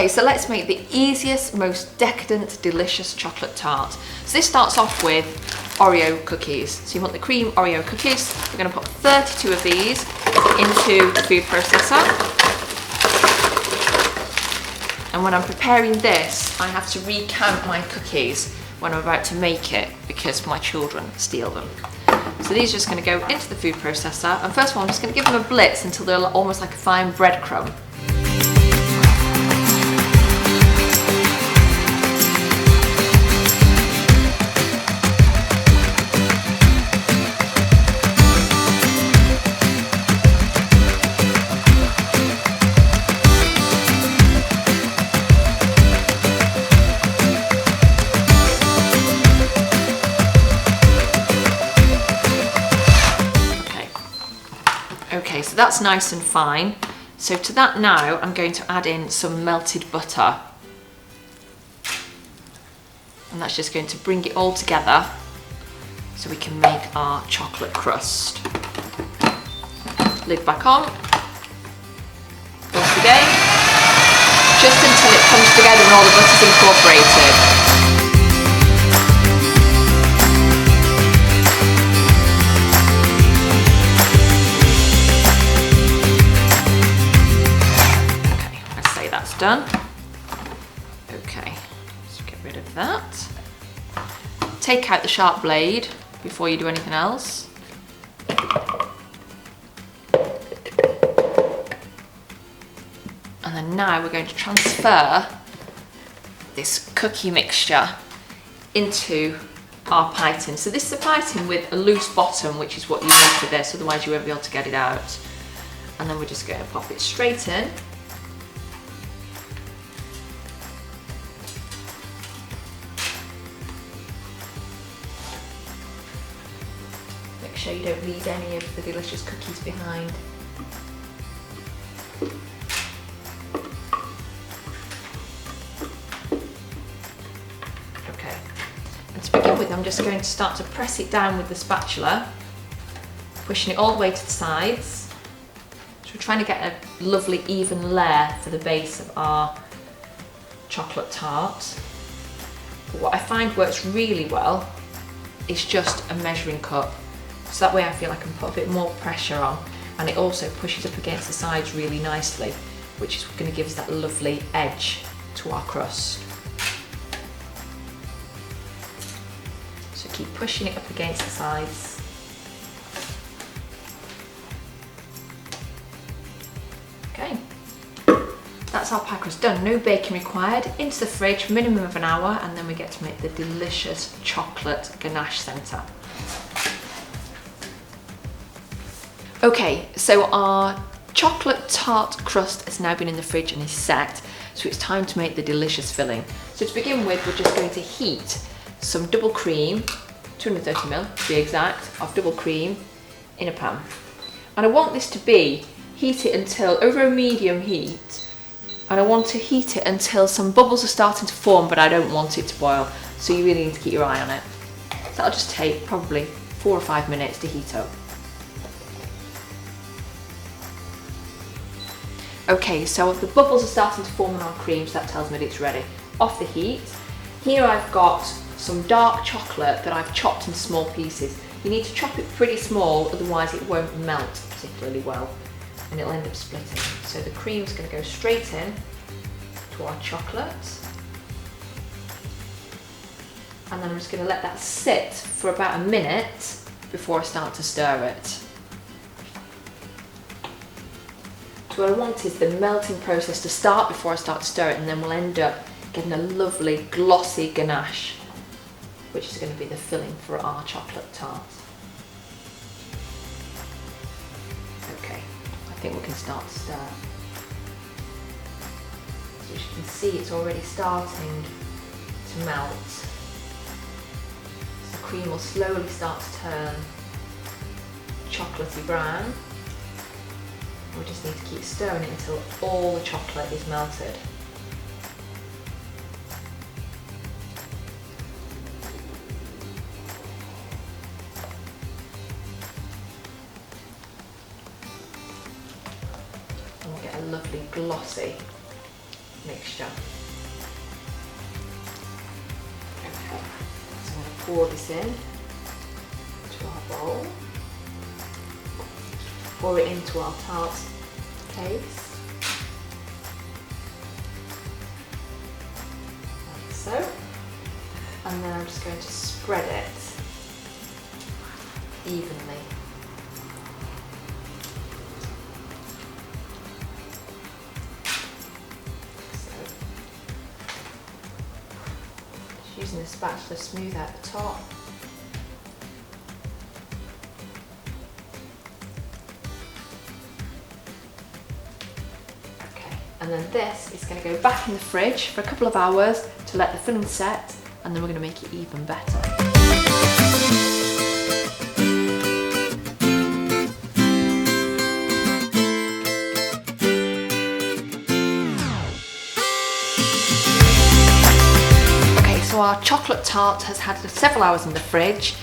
Okay, so let's make the easiest, most decadent, delicious chocolate tart. So this starts off with Oreo cookies. So you want the cream Oreo cookies. We're going to put 32 of these into the food processor. And when I'm preparing this, I have to recount my cookies when I'm about to make it because my children steal them. So these are just going to go into the food processor. And first of all, I'm just going to give them a blitz until they're almost like a fine breadcrumb. Okay, so that's nice and fine. So to that now, I'm going to add in some melted butter. And that's just going to bring it all together so we can make our chocolate crust. Lid back on. Once again, just until it comes together and all the butter's incorporated. Done. Okay, so get rid of that. Take out the sharp blade before you do anything else. And then now we're going to transfer this cookie mixture into our pie tin. So this is a pie tin with a loose bottom, which is what you need for this, otherwise you won't be able to get it out. And then we're just going to pop it straight in. Make sure you don't leave any of the delicious cookies behind. Okay, and to begin with, I'm just going to start to press it down with the spatula, pushing it all the way to the sides. So we're trying to get a lovely even layer for the base of our chocolate tart. But what I find works really well is just a measuring cup. So that way I feel I can put a bit more pressure on, and it also pushes up against the sides really nicely, which is going to give us that lovely edge to our crust. So keep pushing it up against the sides. Okay, that's our pie crust done. No baking required. Into the fridge, minimum of an hour, and then we get to make the delicious chocolate ganache centre. Okay, so our chocolate tart crust has now been in the fridge and is set, so it's time to make the delicious filling. So to begin with, we're just going to heat some double cream, 230ml to be exact, of double cream in a pan. And I want this to be heated until over a medium heat, and I want to heat it until some bubbles are starting to form, but I don't want it to boil, so you really need to keep your eye on it. So that'll just take probably 4 or 5 minutes to heat up. Okay, so the bubbles are starting to form in our cream, so that tells me that it's ready. Off the heat. Here I've got some dark chocolate that I've chopped in small pieces. You need to chop it pretty small, otherwise it won't melt particularly well and it'll end up splitting. So the cream's going to go straight in to our chocolate. And then I'm just going to let that sit for about a minute before I start to stir it. So what I want is the melting process to start before I start to stir it, and then we'll end up getting a lovely glossy ganache, which is going to be the filling for our chocolate tart. Okay, I think we can start to stir. So as you can see, it's already starting to melt. So the cream will slowly start to turn chocolatey brown. We just need to keep stirring it until all the chocolate is melted. And we'll get a lovely glossy mixture. Okay, so I'm going to pour this in to our bowl. Pour it into our tart case. Like so. And then I'm just going to spread it evenly. So, just using the spatula to smooth out the top. Okay, and then this is going to go back in the fridge for a couple of hours to let the filling set, and then we're going to make it even better. Okay, so our chocolate tart has had several hours in the fridge.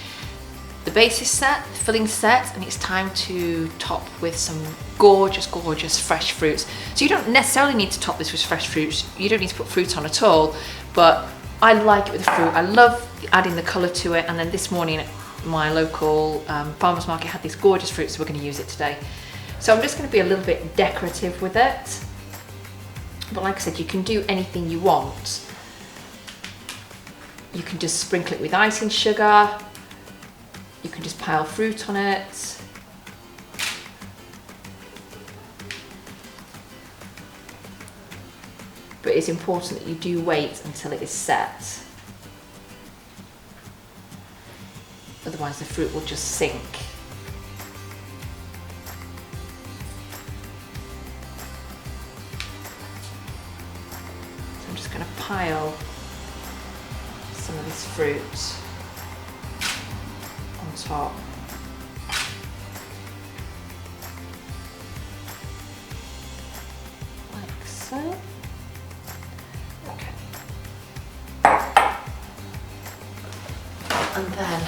The base is set, the filling's set, and it's time to top with some gorgeous, gorgeous fresh fruits. So you don't necessarily need to top this with fresh fruits. You don't need to put fruit on at all, but I like it with the fruit. I love adding the colour to it, and then this morning my local farmer's market had these gorgeous fruits, so we're going to use it today. So I'm just going to be a little bit decorative with it, but like I said, you can do anything you want. You can just sprinkle it with icing sugar, you can just pile fruit on it. But it's important that you do wait until it is set. Otherwise the fruit will just sink. So I'm just going to pile some of this fruit on top. Like so. And then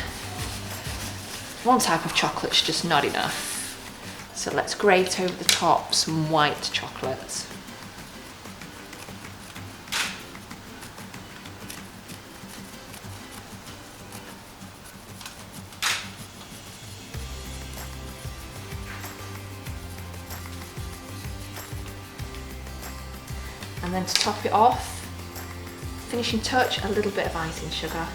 one type of chocolate's just not enough. So let's grate over the top some white chocolate. And then to top it off, finishing touch, a little bit of icing sugar.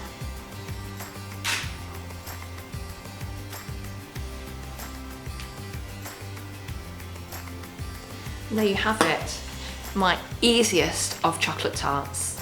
And there you have it, my easiest of chocolate tarts.